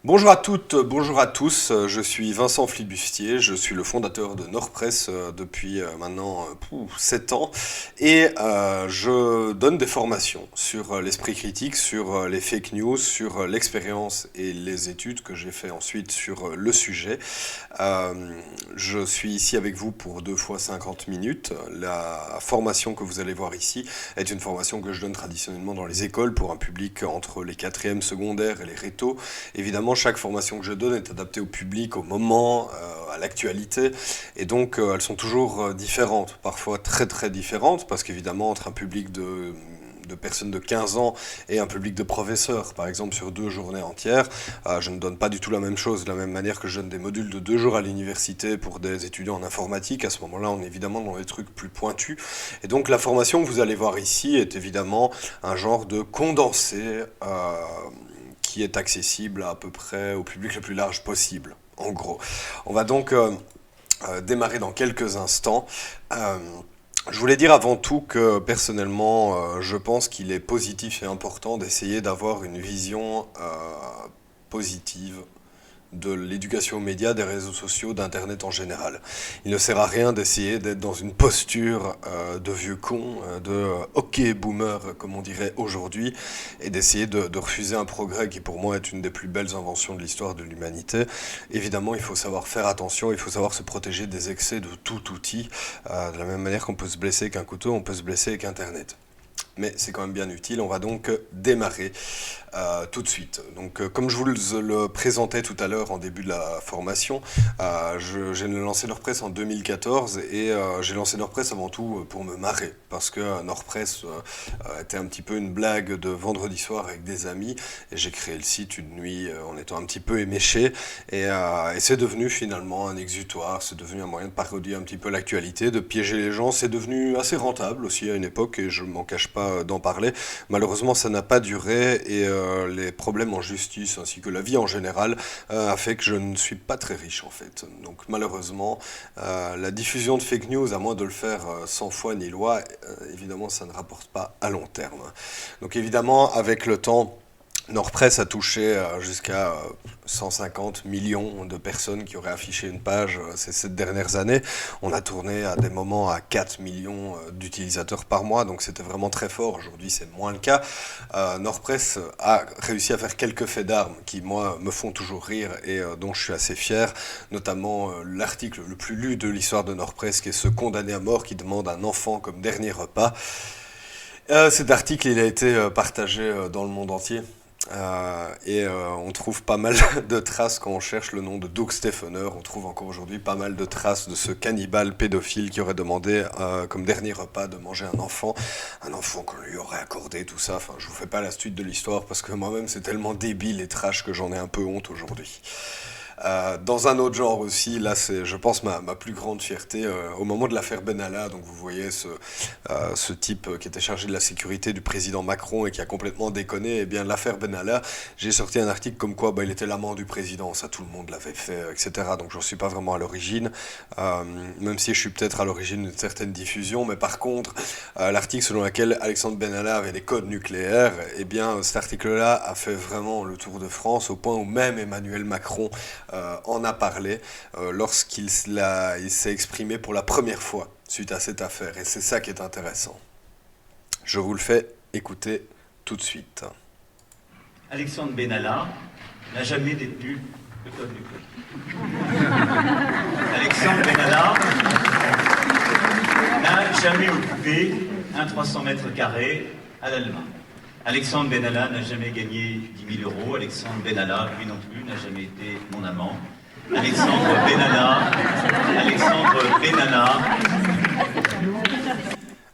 Bonjour à toutes, bonjour à tous, je suis Vincent Flibustier, je suis le fondateur de Nordpress depuis maintenant 7 ans et je donne des formations sur l'esprit critique, sur les fake news, sur l'expérience et les études que j'ai fait ensuite sur le sujet. Je suis ici avec vous pour 2 fois 50 minutes. La formation que vous allez voir ici est une formation que je donne traditionnellement dans les écoles pour un public entre les 4e secondaires et les rétos. Évidemment, chaque formation que je donne est adaptée au public, au moment, à l'actualité, et donc elles sont toujours différentes, parfois très très différentes, parce qu'évidemment entre un public de personnes de 15 ans et un public de professeurs, par exemple sur 2 journées entières, je ne donne pas du tout la même chose, de la même manière que je donne des modules de 2 jours à l'université pour des étudiants en informatique. À ce moment-là, on est évidemment dans des trucs plus pointus, et donc la formation que vous allez voir ici est évidemment un genre de condensé qui est accessible à peu près au public le plus large possible, en gros. On va donc démarrer dans quelques instants. Je voulais dire avant tout que personnellement, je pense qu'il est positif et important d'essayer d'avoir une vision positive de l'éducation aux médias, des réseaux sociaux, d'Internet en général. Il ne sert à rien d'essayer d'être dans une posture de vieux con, de hockey boomer, comme on dirait aujourd'hui, et d'essayer de refuser un progrès qui pour moi est une des plus belles inventions de l'histoire de l'humanité. Évidemment, il faut savoir faire attention, il faut savoir se protéger des excès de tout outil. De la même manière qu'on peut se blesser avec un couteau, on peut se blesser avec Internet. Mais c'est quand même bien utile. On va donc démarrer tout de suite. Donc, comme je vous le présentais tout à l'heure en début de la formation, j'ai lancé Nordpress en 2014 et j'ai lancé Nordpress avant tout pour me marrer, parce que Nordpress était un petit peu une blague de vendredi soir avec des amis, et j'ai créé le site une nuit en étant un petit peu éméché, et c'est devenu finalement un exutoire, c'est devenu un moyen de parodier un petit peu l'actualité, de piéger les gens. C'est devenu assez rentable aussi à une époque, et je ne m'en cache pas d'en parler. Malheureusement, ça n'a pas duré, et les problèmes en justice ainsi que la vie en général a fait que je ne suis pas très riche en fait. Donc malheureusement, la diffusion de fake news, à moins de le faire sans foi ni loi, évidemment ça ne rapporte pas à long terme. Donc évidemment, avec le temps, Nordpress a touché jusqu'à 150 millions de personnes qui auraient affiché une page ces 7 dernières années. On a tourné à des moments à 4 millions d'utilisateurs par mois, donc c'était vraiment très fort. Aujourd'hui, c'est moins le cas. Nordpress a réussi à faire quelques faits d'armes qui, moi, me font toujours rire et dont je suis assez fier, notamment l'article le plus lu de l'histoire de Nordpress, qui est ce condamné à mort qui demande un enfant comme dernier repas. Cet article, il a été partagé dans le monde entier. On trouve pas mal de traces quand on cherche le nom de Doug Stephener. On trouve encore aujourd'hui pas mal de traces de ce cannibale pédophile qui aurait demandé comme dernier repas de manger un enfant qu'on lui aurait accordé, tout ça. Enfin, je vous fais pas la suite de l'histoire parce que moi-même c'est tellement débile et trash que j'en ai un peu honte aujourd'hui. Dans un autre genre aussi, là c'est je pense ma plus grande fierté, au moment de l'affaire Benalla. Donc vous voyez ce type qui était chargé de la sécurité du président Macron et qui a complètement déconné. Et bien l'affaire Benalla, j'ai sorti un article comme quoi il était l'amant du président, ça tout le monde l'avait fait, etc. Donc j'en suis pas vraiment à l'origine, même si je suis peut-être à l'origine d'une certaine diffusion. Mais par contre, l'article selon lequel Alexandre Benalla avait des codes nucléaires, et bien cet article-là a fait vraiment le tour de France, au point où même Emmanuel Macron en a parlé lorsqu'il s'est exprimé pour la première fois suite à cette affaire. Et c'est ça qui est intéressant. Je vous le fais écouter tout de suite. Alexandre Benalla n'a jamais détenu le code du code. Alexandre Benalla n'a jamais occupé un 300 mètres carrés à l'Allemagne. Alexandre Benalla n'a jamais gagné 10 000 euros. Alexandre Benalla, lui non plus, n'a jamais été mon amant. Alexandre Benalla.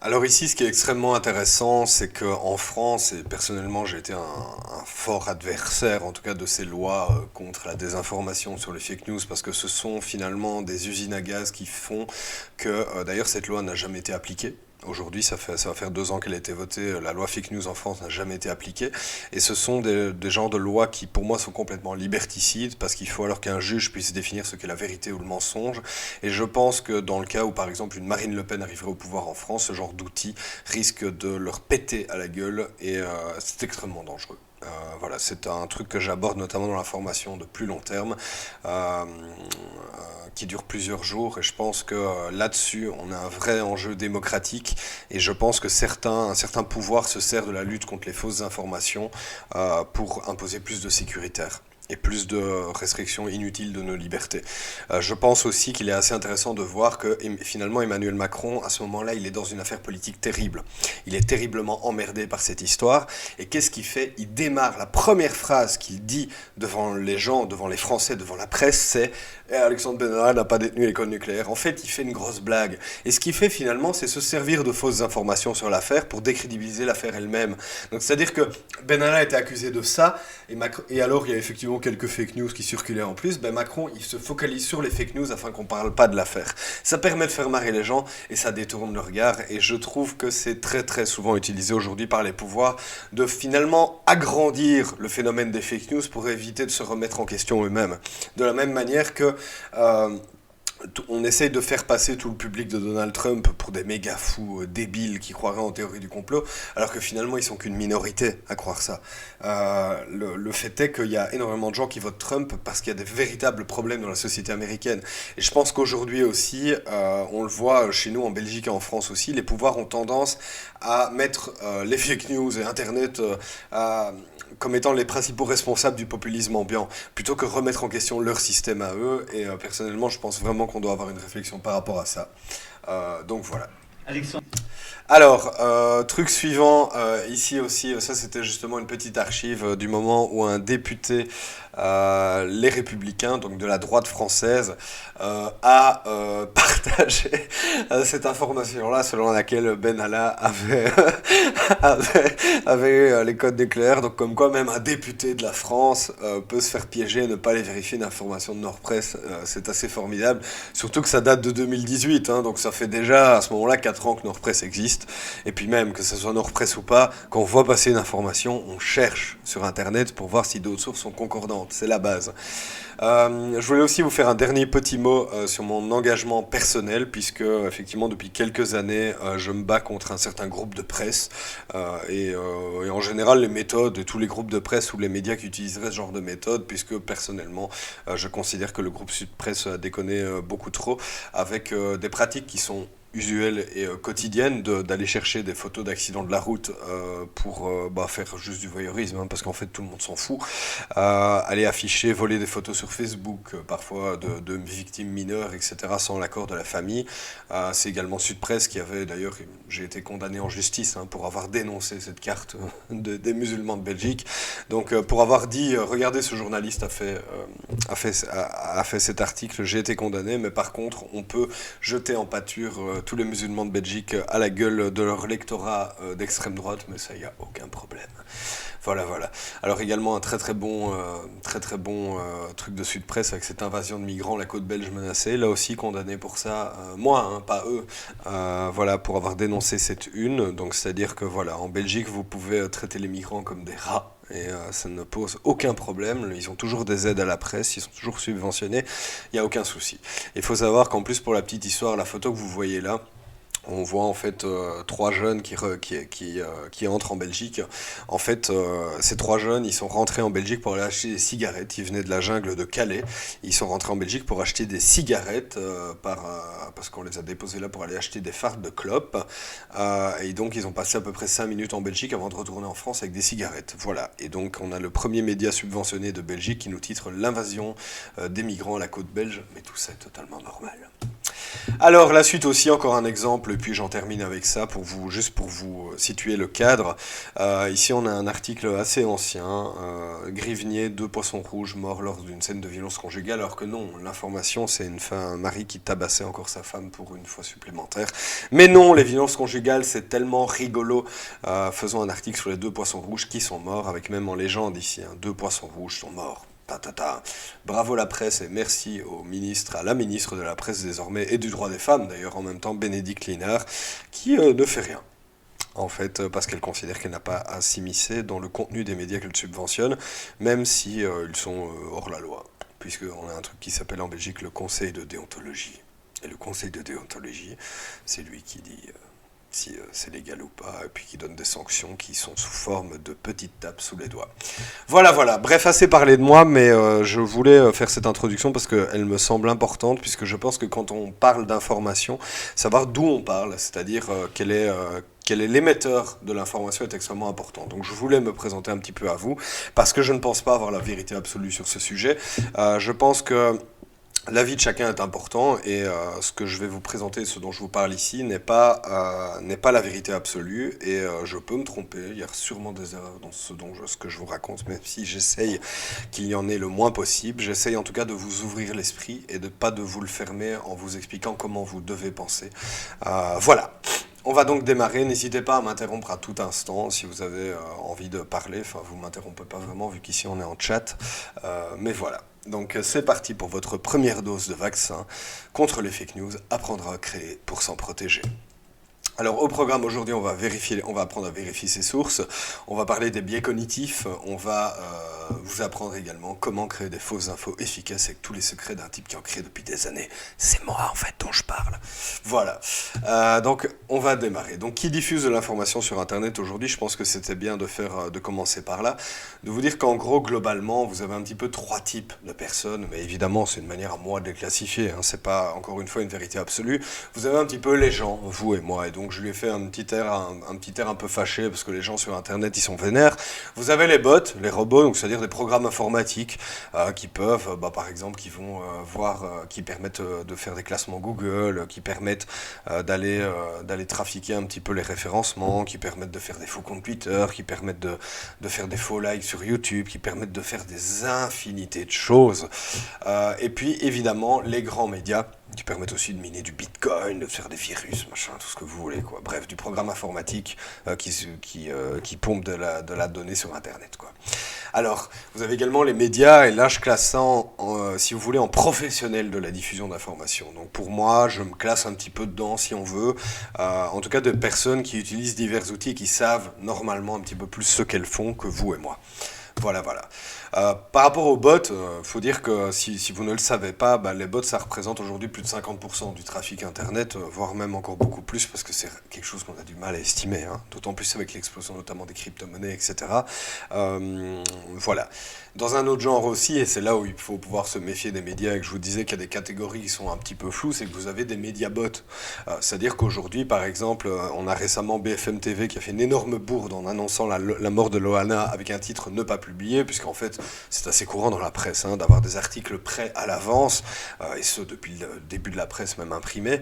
Alors ici, ce qui est extrêmement intéressant, c'est qu'en France, et personnellement j'ai été un fort adversaire, en tout cas de ces lois contre la désinformation sur les fake news, parce que ce sont finalement des usines à gaz qui font que, d'ailleurs cette loi n'a jamais été appliquée. Aujourd'hui, ça va faire 2 ans qu'elle a été votée, la loi fake news en France n'a jamais été appliquée, et ce sont des genres de lois qui pour moi sont complètement liberticides, parce qu'il faut alors qu'un juge puisse définir ce qu'est la vérité ou le mensonge, et je pense que dans le cas où par exemple une Marine Le Pen arriverait au pouvoir en France, ce genre d'outil risque de leur péter à la gueule, et c'est extrêmement dangereux. Voilà, c'est un truc que j'aborde notamment dans la formation de plus long terme, euh, qui dure plusieurs jours, et je pense que là-dessus, on a un vrai enjeu démocratique, et je pense que un certain pouvoir se sert de la lutte contre les fausses informations pour imposer plus de sécuritaire et plus de restrictions inutiles de nos libertés. Je pense aussi qu'il est assez intéressant de voir que finalement Emmanuel Macron, à ce moment-là, il est dans une affaire politique terrible. Il est terriblement emmerdé par cette histoire. Et qu'est-ce qu'il fait? Il démarre, la première phrase qu'il dit devant les gens, devant les Français, devant la presse, c'est Alexandre Benalla n'a pas détenu l'école nucléaire. En fait, il fait une grosse blague. Et ce qu'il fait finalement, c'est se servir de fausses informations sur l'affaire pour décrédibiliser l'affaire elle-même. Donc c'est-à-dire que Benalla était accusé de ça, et alors il y a effectivement quelques fake news qui circulaient en plus. Ben Macron, il se focalise sur les fake news afin qu'on ne parle pas de l'affaire. Ça permet de faire marrer les gens et ça détourne le regard. Et je trouve que c'est très très souvent utilisé aujourd'hui par les pouvoirs de finalement agrandir le phénomène des fake news pour éviter de se remettre en question eux-mêmes. De la même manière que euh, on essaye de faire passer tout le public de Donald Trump pour des méga fous débiles qui croiraient en théorie du complot, alors que finalement ils sont qu'une minorité à croire ça. Le fait est qu'il y a énormément de gens qui votent Trump parce qu'il y a des véritables problèmes dans la société américaine. Et je pense qu'aujourd'hui aussi, on le voit chez nous en Belgique et en France aussi, les pouvoirs ont tendance à mettre les fake news et Internet comme étant les principaux responsables du populisme ambiant, plutôt que remettre en question leur système à eux. Et personnellement, je pense vraiment qu'on doit avoir une réflexion par rapport à ça. Donc voilà. Alexandre. Alors, truc suivant, ici aussi, ça c'était justement une petite archive du moment où un député, les Républicains, donc de la droite française, a partagé cette information-là selon laquelle Benalla avait les codes nucléaires. Donc comme quoi même un député de la France peut se faire piéger et ne pas aller vérifier une information de Nord-Presse. C'est assez formidable, surtout que ça date de 2018, hein, donc ça fait déjà à ce moment-là 4 ans que Nord-Presse existe. Et puis même, que ce soit Nord-Presse ou pas, quand on voit passer une information, on cherche sur Internet pour voir si d'autres sources sont concordantes. C'est la base. Je voulais aussi vous faire un dernier petit mot sur mon engagement personnel, puisque effectivement depuis quelques années, je me bats contre un certain groupe de presse, et en général les méthodes de tous les groupes de presse ou les médias qui utiliseraient ce genre de méthode, puisque personnellement, je considère que le groupe Sud Presse a déconné beaucoup trop, avec des pratiques qui sont usuelle et quotidienne d'aller chercher des photos d'accidents de la route pour faire juste du voyeurisme, hein, parce qu'en fait tout le monde s'en fout, aller afficher, voler des photos sur Facebook, parfois de victimes mineures, etc., sans l'accord de la famille. C'est également Sud Presse qui avait, d'ailleurs, j'ai été condamné en justice pour avoir dénoncé cette carte des musulmans de Belgique. Donc pour avoir dit, regardez, ce journaliste a fait cet article, j'ai été condamné, mais par contre on peut jeter en pâture tous les musulmans de Belgique à la gueule de leur lectorat d'extrême droite, mais ça, il n'y a aucun problème. Voilà, voilà. Alors également un très bon truc de Sud Presse avec cette invasion de migrants, la côte belge menacée, là aussi condamné pour ça, moi, pas eux, voilà, pour avoir dénoncé cette une. Donc c'est-à-dire que voilà, en Belgique, vous pouvez traiter les migrants comme des rats, et ça ne pose aucun problème. Ils ont toujours des aides à la presse, ils sont toujours subventionnés, il n'y a aucun souci. Il faut savoir qu'en plus, pour la petite histoire, la photo que vous voyez là, on voit en fait 3 jeunes qui entrent en Belgique. En fait, ces 3 jeunes, ils sont rentrés en Belgique pour aller acheter des cigarettes. Ils venaient de la jungle de Calais. Ils sont rentrés en Belgique pour acheter des cigarettes parce qu'on les a déposés là pour aller acheter des fardes de clopes. Et donc, ils ont passé à peu près 5 minutes en Belgique avant de retourner en France avec des cigarettes. Voilà. Et donc, on a le premier média subventionné de Belgique qui nous titre l'invasion des migrants à la côte belge. Mais tout ça est totalement normal. Alors la suite aussi, encore un exemple, et puis j'en termine avec ça juste pour vous situer le cadre. Ici on a un article assez ancien, Grivnier, 2 poissons rouges morts lors d'une scène de violence conjugale, alors que non, l'information c'est un mari qui tabassait encore sa femme pour une fois supplémentaire. Mais non, les violences conjugales c'est tellement rigolo. Faisons un article sur les 2 poissons rouges qui sont morts, avec même en légende ici, 2 poissons rouges sont morts. Bravo la presse et merci à la ministre de la presse désormais et du droit des femmes d'ailleurs en même temps, Bénédicte Linard, qui ne fait rien. En fait, parce qu'elle considère qu'elle n'a pas à s'immiscer dans le contenu des médias qu'elle subventionne, même si ils sont hors la loi, puisqu'on a un truc qui s'appelle en Belgique le conseil de déontologie. Et le conseil de déontologie, c'est lui qui dit si c'est légal ou pas, et puis qui donne des sanctions qui sont sous forme de petites tapes sous les doigts. Voilà, voilà. Bref, assez parlé de moi, mais je voulais faire cette introduction parce qu'elle me semble importante, puisque je pense que quand on parle d'information, savoir d'où on parle, c'est-à-dire quel est l'émetteur de l'information est extrêmement important. Donc je voulais me présenter un petit peu à vous, parce que je ne pense pas avoir la vérité absolue sur ce sujet. Je pense que l'avis de chacun est important et ce que je vais vous présenter, ce dont je vous parle ici, n'est pas la vérité absolue et je peux me tromper. Il y a sûrement des erreurs dans ce que je vous raconte, même si j'essaye qu'il y en ait le moins possible. J'essaye en tout cas de vous ouvrir l'esprit et de pas de vous le fermer en vous expliquant comment vous devez penser. Voilà. On va donc démarrer. N'hésitez pas à m'interrompre à tout instant si vous avez envie de parler. Enfin, vous ne m'interrompez pas vraiment vu qu'ici on est en chat. Mais voilà. Donc c'est parti pour votre première dose de vaccin contre les fake news, apprendre à créer pour s'en protéger. Alors au programme aujourd'hui, on va apprendre à vérifier ses sources, on va parler des biais cognitifs, on va vous apprendre également comment créer des fausses infos efficaces avec tous les secrets d'un type qui en crée depuis des années. C'est moi en fait dont je parle. Voilà, donc on va démarrer. Donc qui diffuse de l'information sur Internet aujourd'hui, je pense que c'était bien de commencer par là, de vous dire qu'en gros, globalement, vous avez un petit peu 3 types de personnes, mais évidemment c'est une manière à moi de les classifier, hein, c'est pas encore une fois une vérité absolue. Vous avez un petit peu les gens, vous et moi, et donc je lui ai fait un petit air un peu fâché parce que les gens sur Internet ils sont vénères. Vous avez les bots, les robots, donc c'est-à-dire des programmes informatiques qui peuvent, par exemple, qui permettent de faire des classements Google, qui permettent d'aller trafiquer un petit peu les référencements, qui permettent de faire des faux comptes Twitter, qui permettent de faire des faux likes sur YouTube, qui permettent de faire des infinités de choses. Et puis évidemment les grands médias qui permettent aussi de miner du bitcoin, de faire des virus, machin, tout ce que vous voulez, quoi. Bref, du programme informatique qui pompe de la donnée sur Internet, quoi. Alors, vous avez également les médias, et là je classe ça si vous voulez, en professionnel de la diffusion d'informations. Donc pour moi, je me classe un petit peu dedans, si on veut, en tout cas de personnes qui utilisent divers outils et qui savent normalement un petit peu plus ce qu'elles font que vous et moi. Voilà, voilà. Par rapport aux bots, faut dire que si vous ne le savez pas, les bots ça représente aujourd'hui plus de 50% du trafic internet, voire même encore beaucoup plus parce que c'est quelque chose qu'on a du mal à estimer, hein, d'autant plus avec l'explosion notamment des crypto-monnaies, etc. Voilà. Dans un autre genre aussi, et c'est là où il faut pouvoir se méfier des médias, et que je vous disais qu'il y a des catégories qui sont un petit peu floues, c'est que vous avez des médiabots. C'est-à-dire qu'aujourd'hui, par exemple, on a récemment BFM TV qui a fait une énorme bourde en annonçant la mort de Loana avec un titre ne pas publié, puisqu'en fait, c'est assez courant dans la presse d'avoir des articles prêts à l'avance, et ce depuis le début de la presse, même imprimés,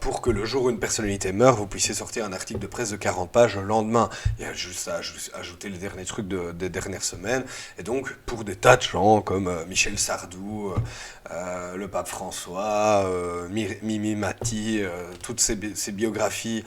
pour que le jour où une personnalité meurt, vous puissiez sortir un article de presse de 40 pages le lendemain. Il y a juste à ajouter les derniers trucs des dernières semaines, et donc pour des tas de gens comme Michel Sardou, le pape François, Mimi Mati, toutes ces biographies,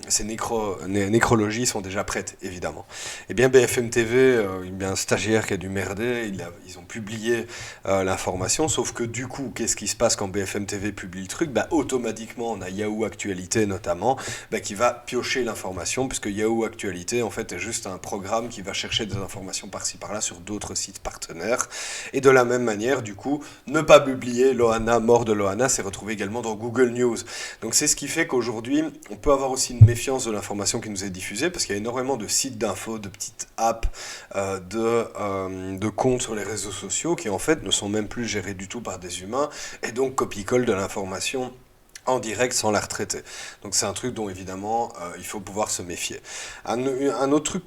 ces nécrologies sont déjà prêtes, évidemment. Et bien BFM TV, il y a un stagiaire qui a dû merder, ils ont publié l'information, sauf que du coup, qu'est-ce qui se passe quand BFM TV publie le truc ? Automatiquement, on a Yahoo Actualité notamment, qui va piocher l'information, puisque Yahoo Actualité, en fait, est juste un programme qui va chercher des informations par-ci par-là sur d'autres sites partenaires. Et de la même manière, du coup, ne pas publier Loana, mort de Loana, c'est retrouvé également dans Google News. Donc c'est ce qui fait qu'aujourd'hui, on peut avoir aussi une méfiance de l'information qui nous est diffusée, parce qu'il y a énormément de sites d'infos, de petites apps, de comptes sur les réseaux sociaux qui en fait ne sont même plus gérés du tout par des humains, et donc copie-colle de l'information en direct sans la retraiter. Donc c'est un truc dont évidemment il faut pouvoir se méfier. Un autre truc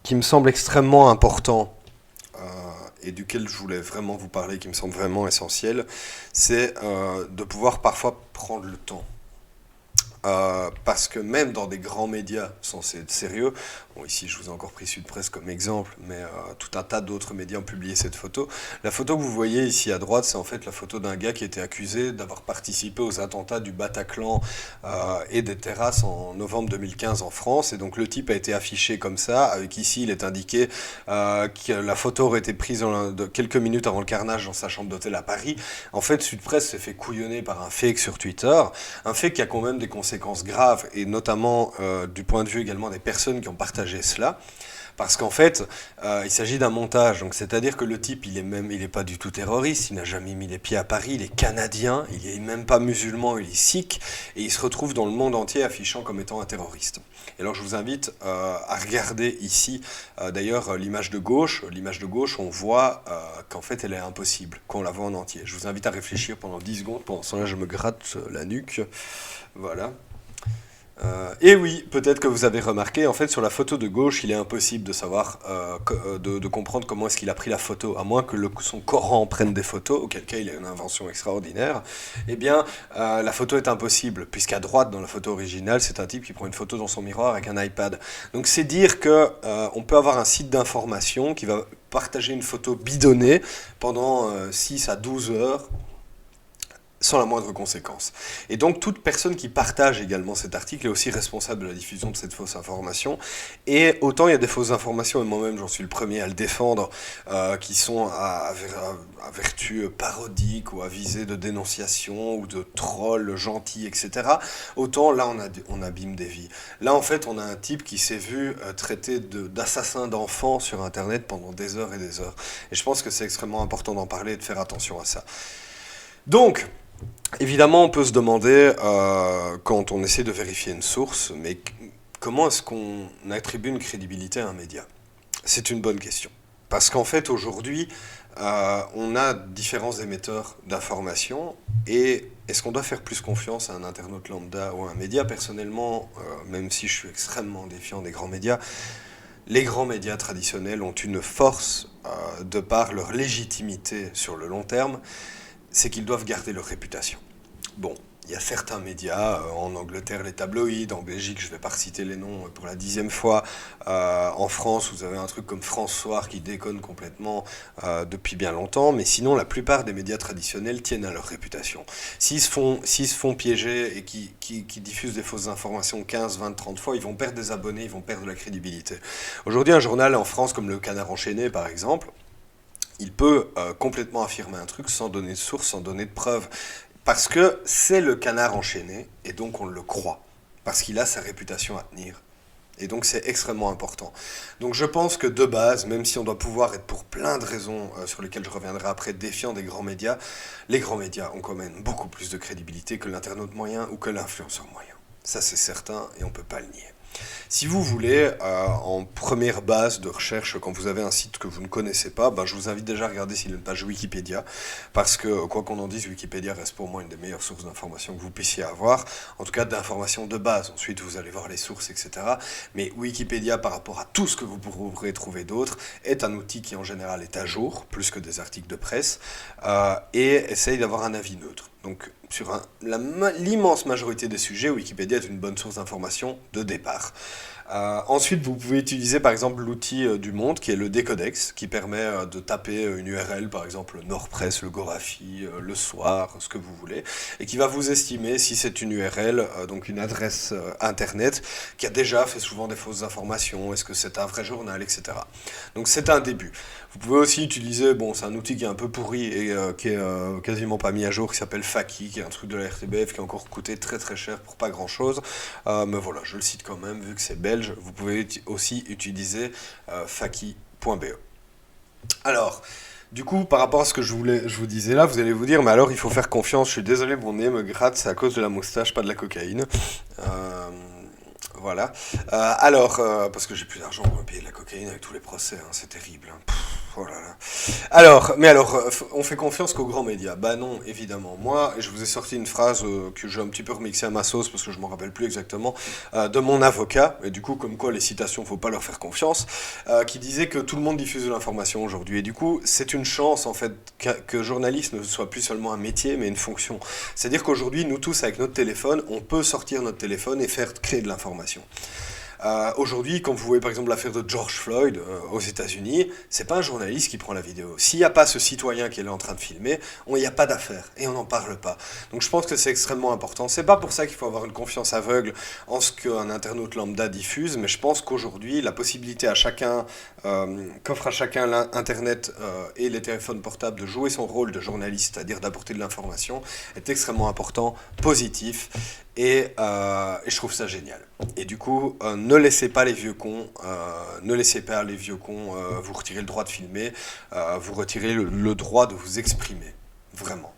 qui me semble extrêmement important et duquel je voulais vraiment vous parler, qui me semble vraiment essentiel, c'est de pouvoir parfois prendre le temps. Parce que même dans des grands médias censés être sérieux, bon ici je vous ai encore pris Sud Presse comme exemple, mais tout un tas d'autres médias ont publié cette photo. La photo que vous voyez ici à droite, c'est en fait la photo d'un gars qui était accusé d'avoir participé aux attentats du Bataclan et des terrasses en novembre 2015 en France, et donc le type a été affiché comme ça, avec ici il est indiqué que la photo aurait été prise quelques minutes avant le carnage dans sa chambre d'hôtel à Paris. En fait, Sud Presse s'est fait couillonner par un fake sur Twitter, un fake qui a quand même des conséquences graves, et notamment du point de vue également des personnes qui ont partagé cela, Parce qu'en fait, il s'agit d'un montage. Donc, c'est-à-dire que le type, il est pas du tout terroriste, il n'a jamais mis les pieds à Paris, il est canadien, il est même pas musulman, il est sikh, et il se retrouve dans le monde entier affichant comme étant un terroriste. Et alors, je vous invite à regarder ici, d'ailleurs, l'image de gauche. L'image de gauche, on voit qu'en fait, elle est impossible, qu'on la voit en entier. Je vous invite à réfléchir pendant 10 secondes. Pendant ce temps-là, je me gratte la nuque. Voilà. Et oui, peut-être que vous avez remarqué, en fait, sur la photo de gauche, il est impossible de savoir, de comprendre comment est-ce qu'il a pris la photo, à moins que son Coran prenne des photos, auquel cas il a une invention extraordinaire. Eh bien, la photo est impossible, puisqu'à droite, dans la photo originale, c'est un type qui prend une photo dans son miroir avec un iPad. Donc c'est dire que on peut avoir un site d'information qui va partager une photo bidonnée pendant 6 à 12 heures, sans la moindre conséquence. Et donc toute personne qui partage également cet article est aussi responsable de la diffusion de cette fausse information. Et autant il y a des fausses informations, et moi-même j'en suis le premier à le défendre, qui sont à vertu parodique ou à visée de dénonciation ou de troll gentil, etc. Autant là on abîme des vies. Là en fait on a un type qui s'est vu traiter d'assassin d'enfants sur Internet pendant des heures et des heures. Et je pense que c'est extrêmement important d'en parler et de faire attention à ça. Donc, évidemment, on peut se demander, quand on essaie de vérifier une source, mais comment est-ce qu'on attribue une crédibilité à un média? C'est une bonne question. Parce qu'en fait, aujourd'hui, on a différents émetteurs d'informations, et est-ce qu'on doit faire plus confiance à un internaute lambda ou à un média? Personnellement, même si je suis extrêmement défiant des grands médias, les grands médias traditionnels ont une force, de par leur légitimité sur le long terme, c'est qu'ils doivent garder leur réputation. Bon, il y a certains médias, en Angleterre les tabloïds, en Belgique je ne vais pas reciter les noms pour la 10e fois, en France vous avez un truc comme France Soir qui déconne complètement depuis bien longtemps, mais sinon la plupart des médias traditionnels tiennent à leur réputation. S'ils se font piéger et qui diffusent des fausses informations 15, 20, 30 fois, ils vont perdre des abonnés, ils vont perdre de la crédibilité. Aujourd'hui un journal en France comme le Canard enchaîné par exemple, il peut complètement affirmer un truc sans donner de source, sans donner de preuve. Parce que c'est le Canard enchaîné, et donc on le croit. Parce qu'il a sa réputation à tenir. Et donc c'est extrêmement important. Donc je pense que de base, même si on doit pouvoir être pour plein de raisons sur lesquelles je reviendrai après, défiant des grands médias, les grands médias ont quand même beaucoup plus de crédibilité que l'internaute moyen ou que l'influenceur moyen. Ça c'est certain, et on ne peut pas le nier. Si vous voulez, en première base de recherche, quand vous avez un site que vous ne connaissez pas, je vous invite déjà à regarder s'il y a une page Wikipédia, parce que, quoi qu'on en dise, Wikipédia reste pour moi une des meilleures sources d'informations que vous puissiez avoir, en tout cas d'informations de base. Ensuite, vous allez voir les sources, etc. Mais Wikipédia, par rapport à tout ce que vous pourrez trouver d'autre, est un outil qui, en général, est à jour, plus que des articles de presse, et essaye d'avoir un avis neutre. Donc, sur l'immense majorité des sujets, Wikipédia est une bonne source d'information de départ. Ensuite, vous pouvez utiliser par exemple l'outil du Monde, qui est le Décodex, qui permet de taper une URL, par exemple Nordpresse, le Gorafi, le Soir, ce que vous voulez, et qui va vous estimer si c'est une URL, donc une adresse internet, qui a déjà fait souvent des fausses informations, est-ce que c'est un vrai journal, etc. Donc c'est un début. Vous pouvez aussi utiliser, c'est un outil qui est un peu pourri et qui est quasiment pas mis à jour, qui s'appelle Faki, qui est un truc de la RTBF qui a encore coûté très très cher pour pas grand chose. Mais voilà, je le cite quand même, vu que c'est belge. Vous pouvez aussi utiliser faki.be. Alors, du coup, par rapport à ce que je vous disais là, vous allez vous dire, mais alors il faut faire confiance, je suis désolé, mon nez me gratte, c'est à cause de la moustache, pas de la cocaïne. Voilà. Parce que j'ai plus d'argent pour me payer de la cocaïne avec tous les procès, c'est terrible. Oh là là. Alors, on fait confiance qu'aux grands médias? Non, évidemment. Moi, je vous ai sorti une phrase que j'ai un petit peu remixée à ma sauce, parce que je m'en rappelle plus exactement, de mon avocat, et du coup, comme quoi les citations, faut pas leur faire confiance, qui disait que tout le monde diffuse de l'information aujourd'hui. Et du coup, c'est une chance, en fait, que journaliste ne soit plus seulement un métier, mais une fonction. C'est-à-dire qu'aujourd'hui, nous tous, avec notre téléphone, on peut sortir notre téléphone et faire créer de l'information. Aujourd'hui, quand vous voyez par exemple l'affaire de George Floyd aux États-Unis, c'est pas un journaliste qui prend la vidéo. S'il n'y a pas ce citoyen qui est là en train de filmer, il n'y a pas d'affaire et on n'en parle pas. Donc je pense que c'est extrêmement important. C'est pas pour ça qu'il faut avoir une confiance aveugle en ce qu'un internaute lambda diffuse, mais je pense qu'aujourd'hui, la possibilité à chacun, qu'offre à chacun l'Internet et les téléphones portables de jouer son rôle de journaliste, c'est-à-dire d'apporter de l'information, est extrêmement important, positif. et je trouve ça génial. Et du coup, ne laissez pas les vieux cons, vous retirer le droit de filmer, vous retirer le droit de vous exprimer. Vraiment,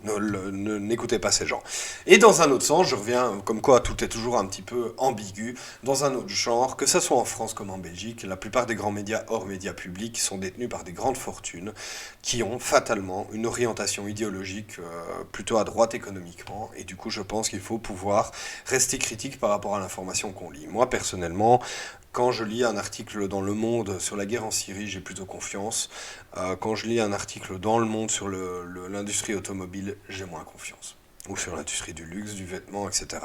n'écoutez pas ces gens. Et dans un autre sens, je reviens, comme quoi tout est toujours un petit peu ambigu, dans un autre genre, que ce soit en France comme en Belgique, la plupart des grands médias hors médias publics sont détenus par des grandes fortunes qui ont fatalement une orientation idéologique plutôt à droite économiquement. Et du coup, je pense qu'il faut pouvoir rester critique par rapport à l'information qu'on lit. Moi, personnellement, quand je lis un article dans Le Monde sur la guerre en Syrie, j'ai plutôt confiance. Quand je lis un article dans Le Monde sur l'industrie automobile, j'ai moins confiance. Ou sur l'industrie du luxe, du vêtement, etc.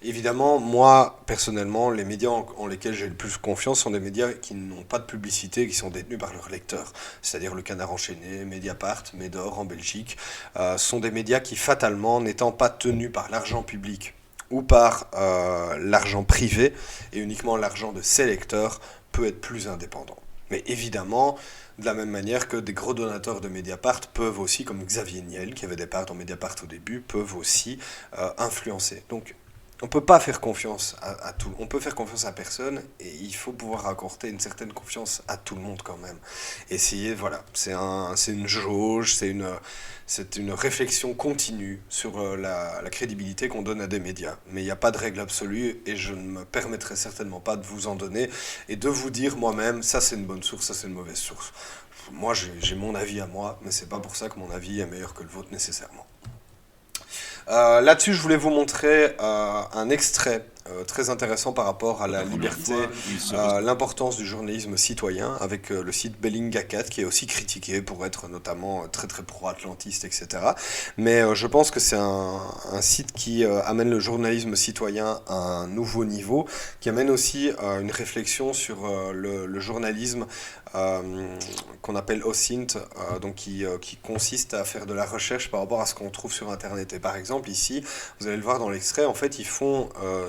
Évidemment, moi, personnellement, les médias en lesquels j'ai le plus confiance sont des médias qui n'ont pas de publicité, qui sont détenus par leurs lecteurs. C'est-à-dire Le Canard enchaîné, Mediapart, Médor en Belgique. Sont des médias qui, fatalement, n'étant pas tenus par l'argent public ou par l'argent privé, et uniquement l'argent de ses lecteurs, peut être plus indépendant. Mais évidemment, de la même manière que des gros donateurs de Mediapart peuvent aussi, comme Xavier Niel, qui avait des parts dans Mediapart au début, peuvent aussi influencer. Donc, on ne peut pas faire confiance à tout. On peut faire confiance à personne, et il faut pouvoir accorder une certaine confiance à tout le monde quand même. Essayer, voilà, c'est une jauge, c'est une réflexion continue sur la crédibilité qu'on donne à des médias. Mais il n'y a pas de règle absolue, et je ne me permettrai certainement pas de vous en donner et de vous dire moi-même, ça c'est une bonne source, ça c'est une mauvaise source. Moi j'ai mon avis à moi, mais c'est pas pour ça que mon avis est meilleur que le vôtre nécessairement. Là-dessus, je voulais vous montrer un extrait très intéressant par rapport à la liberté, l'importance du journalisme citoyen, avec le site Bellingcat, qui est aussi critiqué pour être notamment très très pro-atlantiste, etc. Mais je pense que c'est un site qui amène le journalisme citoyen à un nouveau niveau, qui amène aussi une réflexion sur le journalisme qu'on appelle OSINT, donc qui consiste à faire de la recherche par rapport à ce qu'on trouve sur Internet. Et par exemple, ici, vous allez le voir dans l'extrait, en fait, ils font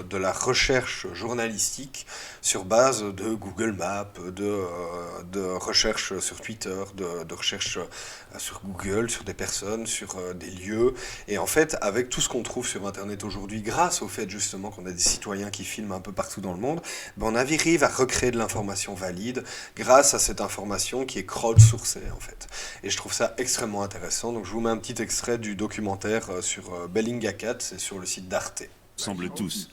de la recherche journalistique sur base de Google Maps, de recherche sur Twitter, de recherche sur Google, sur des personnes, sur des lieux. Et en fait, avec tout ce qu'on trouve sur Internet aujourd'hui, grâce au fait justement qu'on a des citoyens qui filment un peu partout dans le monde, ben on arrive à recréer de l'information valide grâce à cette information qui est crowdsourcée en fait. Et je trouve ça extrêmement intéressant. Donc je vous mets un petit extrait du documentaire sur Bellingcat, c'est sur le site d'Arte. Semble tous.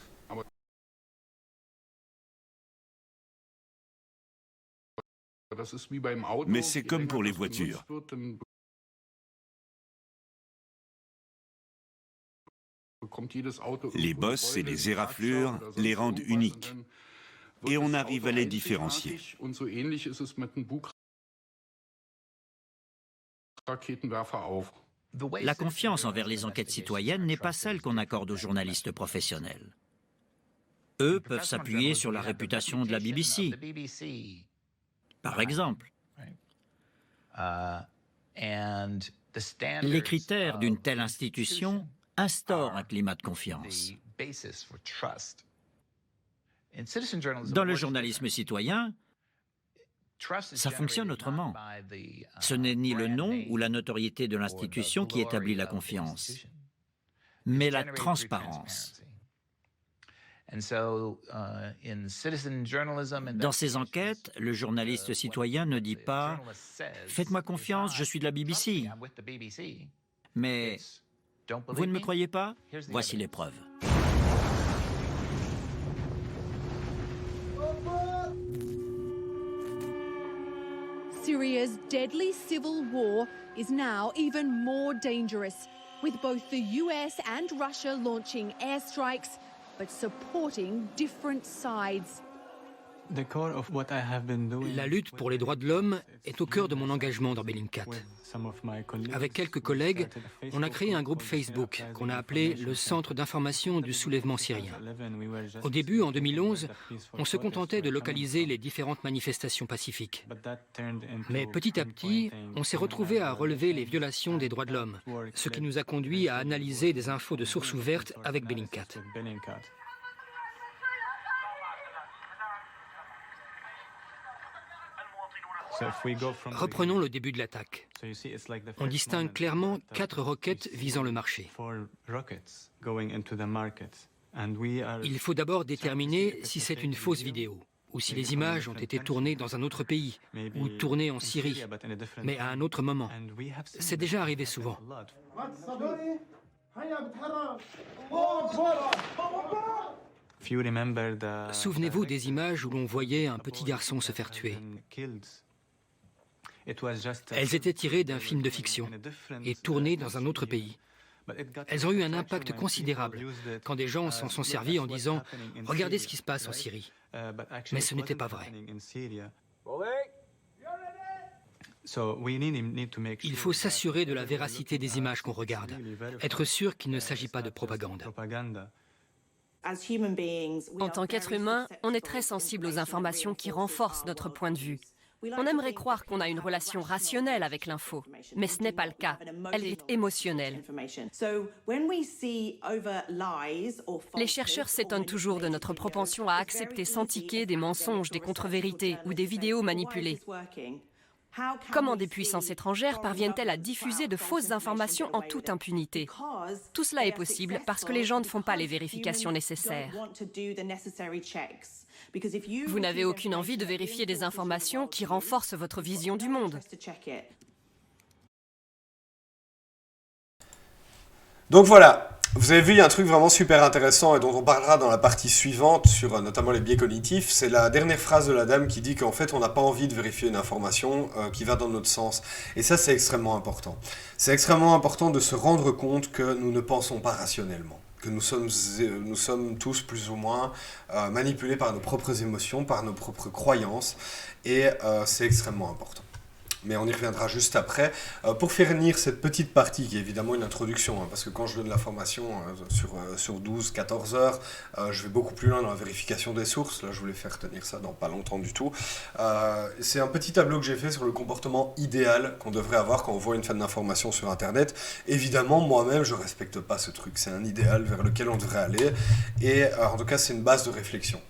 Mais c'est comme pour les voitures. Les bosses et les éraflures les rendent uniques. Et on arrive à les différencier. La confiance envers les enquêtes citoyennes n'est pas celle qu'on accorde aux journalistes professionnels. Eux peuvent s'appuyer sur la réputation de la BBC, par exemple. Les critères d'une telle institution instaurent un climat de confiance. Dans le journalisme citoyen, ça fonctionne autrement. Ce n'est ni le nom ou la notoriété de l'institution qui établit la confiance, mais la transparence. Dans ces enquêtes, le journaliste citoyen ne dit pas « Faites-moi confiance, je suis de la BBC ». Mais « Vous ne me croyez pas? Voici les preuves ». Syria's deadly civil war is now even more dangerous, with both the US and Russia launching airstrikes, but supporting different sides. La lutte pour les droits de l'homme est au cœur de mon engagement dans Bellingcat. Avec quelques collègues, on a créé un groupe Facebook qu'on a appelé le Centre d'information du soulèvement syrien. Au début, en 2011, on se contentait de localiser les différentes manifestations pacifiques. Mais petit à petit, on s'est retrouvé à relever les violations des droits de l'homme, ce qui nous a conduit à analyser des infos de sources ouvertes avec Bellingcat. Reprenons le début de l'attaque. On distingue clairement 4 roquettes visant le marché. Il faut d'abord déterminer si c'est une fausse vidéo, ou si les images ont été tournées dans un autre pays, ou tournées en Syrie, mais à un autre moment. C'est déjà arrivé souvent. Souvenez-vous des images où l'on voyait un petit garçon se faire tuer. Elles étaient tirées d'un film de fiction et tournées dans un autre pays. Elles ont eu un impact considérable quand des gens s'en sont servis en disant « Regardez ce qui se passe en Syrie ». Mais ce n'était pas vrai. Il faut s'assurer de la véracité des images qu'on regarde, être sûr qu'il ne s'agit pas de propagande. En tant qu'être humain, on est très sensible aux informations qui renforcent notre point de vue. On aimerait croire qu'on a une relation rationnelle avec l'info, mais ce n'est pas le cas. Elle est émotionnelle. Les chercheurs s'étonnent toujours de notre propension à accepter sans tiquer des mensonges, des contre-vérités ou des vidéos manipulées. Comment des puissances étrangères parviennent-elles à diffuser de fausses informations en toute impunité? Tout cela est possible parce que les gens ne font pas les vérifications nécessaires. Vous n'avez aucune envie de vérifier des informations qui renforcent votre vision du monde. Donc voilà, vous avez vu, il y a un truc vraiment super intéressant et dont on parlera dans la partie suivante sur notamment les biais cognitifs. C'est la dernière phrase de la dame qui dit qu'en fait on n'a pas envie de vérifier une information qui va dans notre sens. Et ça c'est extrêmement important. C'est extrêmement important de se rendre compte que nous ne pensons pas rationnellement. Que nous sommes tous plus ou moins manipulés par nos propres émotions, par nos propres croyances, et c'est extrêmement important. Mais on y reviendra juste après. Pour finir cette petite partie, qui est évidemment une introduction, parce que quand je donne la formation sur 12-14 heures, je vais beaucoup plus loin dans la vérification des sources. Là, je voulais faire tenir ça dans pas longtemps du tout. C'est un petit tableau que j'ai fait sur le comportement idéal qu'on devrait avoir quand on voit une chaîne d'information sur Internet. Évidemment, moi-même, je ne respecte pas ce truc. C'est un idéal vers lequel on devrait aller. Et en tout cas, c'est une base de réflexion.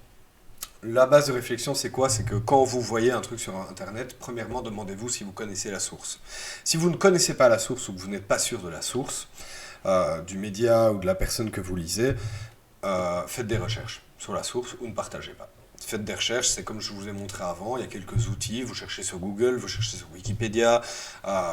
La base de réflexion, c'est quoi? C'est que quand vous voyez un truc sur Internet, premièrement, demandez-vous si vous connaissez la source. Si vous ne connaissez pas la source ou que vous n'êtes pas sûr de la source, du média ou de la personne que vous lisez, faites des recherches sur la source ou ne partagez pas. Faites des recherches, c'est comme je vous ai montré avant, il y a quelques outils, vous cherchez sur Google, vous cherchez sur Wikipédia,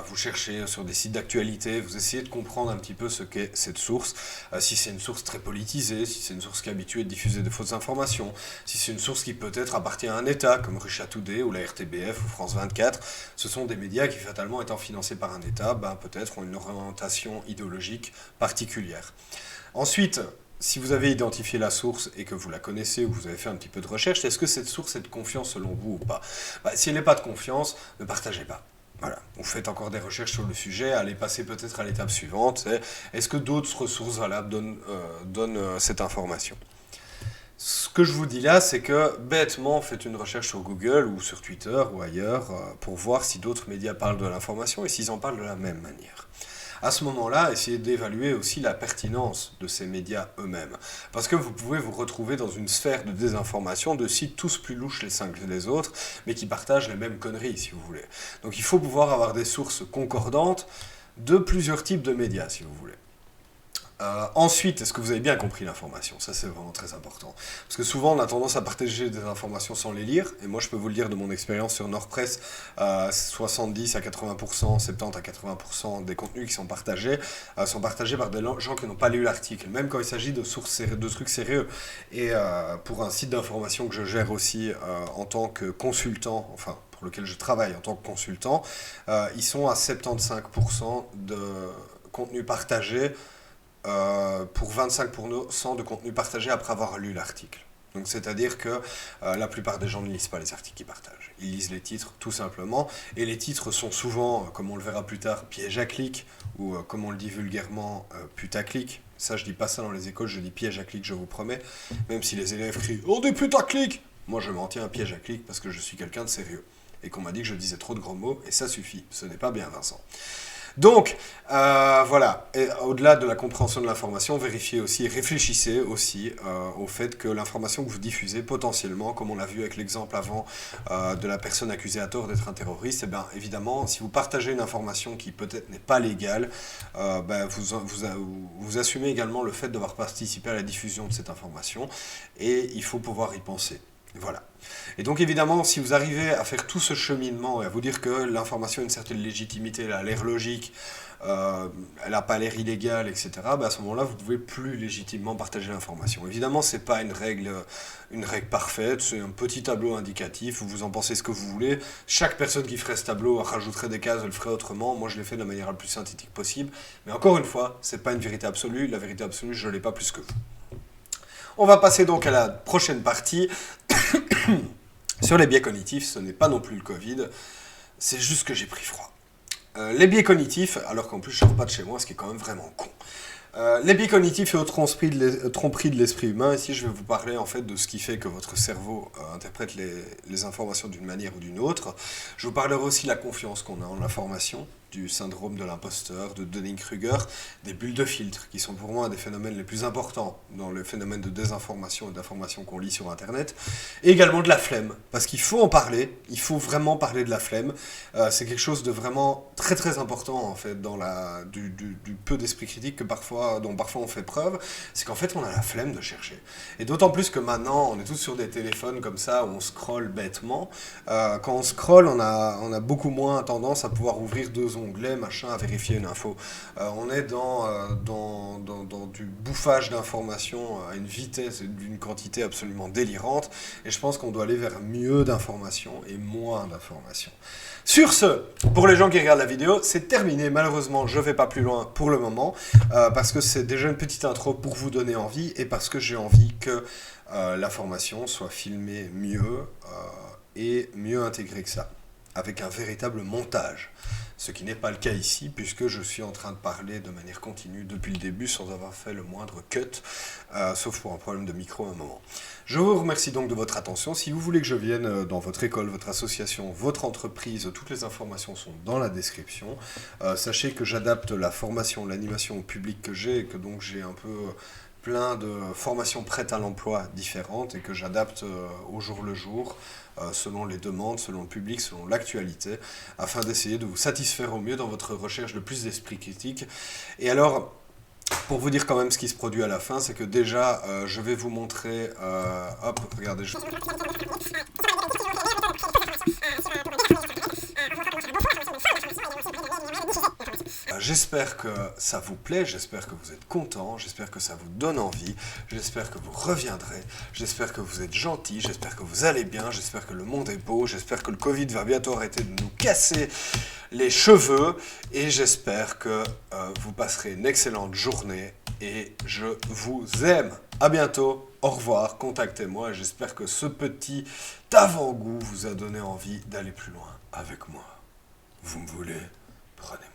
vous cherchez sur des sites d'actualité, vous essayez de comprendre un petit peu ce qu'est cette source, si c'est une source très politisée, si c'est une source qui est habituée à diffuser de fausses informations, si c'est une source qui peut-être appartient à un État, comme Russia Today ou la RTBF ou France 24, ce sont des médias qui fatalement étant financés par un État, peut-être ont une orientation idéologique particulière. Ensuite, si vous avez identifié la source et que vous la connaissez ou que vous avez fait un petit peu de recherche, est-ce que cette source est de confiance selon vous ou pas? Si elle n'est pas de confiance, ne partagez pas. Voilà. Vous faites encore des recherches sur le sujet, allez passer peut-être à l'étape suivante, est-ce que d'autres ressources valables donnent cette information? Ce que je vous dis là, c'est que bêtement, faites une recherche sur Google ou sur Twitter ou ailleurs pour voir si d'autres médias parlent de l'information et s'ils en parlent de la même manière. À ce moment-là, essayez d'évaluer aussi la pertinence de ces médias eux-mêmes. Parce que vous pouvez vous retrouver dans une sphère de désinformation de sites tous plus louches les uns que les autres, mais qui partagent les mêmes conneries, si vous voulez. Donc il faut pouvoir avoir des sources concordantes de plusieurs types de médias, si vous voulez. Ensuite, est-ce que vous avez bien compris l'information? Ça, c'est vraiment très important. Parce que souvent, on a tendance à partager des informations sans les lire. Et moi, je peux vous le dire de mon expérience sur Nordpress, 70 à 80%, 70 à 80% des contenus qui sont partagés par des gens qui n'ont pas lu l'article, même quand il s'agit de trucs sérieux. Et pour un site d'information que je gère aussi en tant que consultant, enfin, pour lequel je travaille en tant que consultant, ils sont à 75% de contenu partagé pour 25% de contenu partagé après avoir lu l'article. Donc c'est-à-dire que la plupart des gens ne lisent pas les articles qu'ils partagent. Ils lisent les titres tout simplement, et les titres sont souvent, comme on le verra plus tard, piège à clic, ou comme on le dit vulgairement, putaclic. Ça, je dis pas ça dans les écoles, je dis piège à clic, je vous promets. Même si les élèves crient « On dit putaclic !» Moi, je m'en tiens à piège à clic parce que je suis quelqu'un de sérieux. Et qu'on m'a dit que je disais trop de gros mots, et ça suffit. Ce n'est pas bien, Vincent. Donc, voilà, au-delà de la compréhension de l'information, vérifiez aussi, réfléchissez aussi au fait que l'information que vous diffusez potentiellement, comme on l'a vu avec l'exemple avant de la personne accusée à tort d'être un terroriste, eh bien évidemment, si vous partagez une information qui peut-être n'est pas légale, vous assumez également le fait d'avoir participé à la diffusion de cette information et il faut pouvoir y penser. Voilà. Et donc évidemment, si vous arrivez à faire tout ce cheminement et à vous dire que l'information a une certaine légitimité, elle a l'air logique, elle n'a pas l'air illégale, etc., à ce moment-là, vous ne pouvez plus légitimement partager l'information. Évidemment, ce n'est pas une règle parfaite, c'est un petit tableau indicatif, vous en pensez ce que vous voulez. Chaque personne qui ferait ce tableau rajouterait des cases, elle le ferait autrement. Moi, je l'ai fait de la manière la plus synthétique possible. Mais encore une fois, ce n'est pas une vérité absolue. La vérité absolue, je ne l'ai pas plus que vous. On va passer donc à la prochaine partie. Sur les biais cognitifs, ce n'est pas non plus le Covid, c'est juste que j'ai pris froid. Les biais cognitifs, alors qu'en plus je ne sors pas de chez moi, ce qui est quand même vraiment con. Les biais cognitifs et aux tromperies de l'esprit humain, ici je vais vous parler en fait de ce qui fait que votre cerveau interprète les informations d'une manière ou d'une autre. Je vous parlerai aussi de la confiance qu'on a en l'information, du syndrome de l'imposteur, de Dunning-Kruger, des bulles de filtre, qui sont pour moi des phénomènes les plus importants dans le phénomène de désinformation et d'information qu'on lit sur Internet, et également de la flemme, parce qu'il faut en parler, il faut vraiment parler de la flemme, c'est quelque chose de vraiment très très important en fait, dans du peu d'esprit critique dont parfois on fait preuve, c'est qu'en fait on a la flemme de chercher. Et d'autant plus que maintenant, on est tous sur des téléphones comme ça, où on scrolle bêtement, quand on scrolle, on a beaucoup moins tendance à pouvoir ouvrir deux onglets, machin, à vérifier une info. On est dans du bouffage d'informations à une vitesse et d'une quantité absolument délirante, et je pense qu'on doit aller vers mieux d'informations et moins d'informations. Sur ce, pour les gens qui regardent la vidéo, c'est terminé. Malheureusement, je ne vais pas plus loin pour le moment, parce que c'est déjà une petite intro pour vous donner envie, et parce que j'ai envie que l'information soit filmée mieux et mieux intégrée que ça, avec un véritable montage. Ce qui n'est pas le cas ici, puisque je suis en train de parler de manière continue depuis le début, sans avoir fait le moindre cut, sauf pour un problème de micro à un moment. Je vous remercie donc de votre attention. Si vous voulez que je vienne dans votre école, votre association, votre entreprise, toutes les informations sont dans la description. Sachez que j'adapte la formation, l'animation au public que j'ai, et que donc j'ai un peu plein de formations prêtes à l'emploi différentes, et que j'adapte au jour le jour, selon les demandes, selon le public, selon l'actualité, afin d'essayer de vous satisfaire au mieux dans votre recherche de plus d'esprit critique. Et alors, pour vous dire quand même ce qui se produit à la fin, c'est que déjà, je vais vous montrer... hop, regardez... J'espère que ça vous plaît, j'espère que vous êtes contents, j'espère que ça vous donne envie, j'espère que vous reviendrez, j'espère que vous êtes gentils, j'espère que vous allez bien, j'espère que le monde est beau, j'espère que le Covid va bientôt arrêter de nous casser les cheveux, et j'espère que vous passerez une excellente journée, et je vous aime. À bientôt, au revoir, contactez-moi, et j'espère que ce petit avant-goût vous a donné envie d'aller plus loin avec moi. Vous me voulez? Prenez-moi.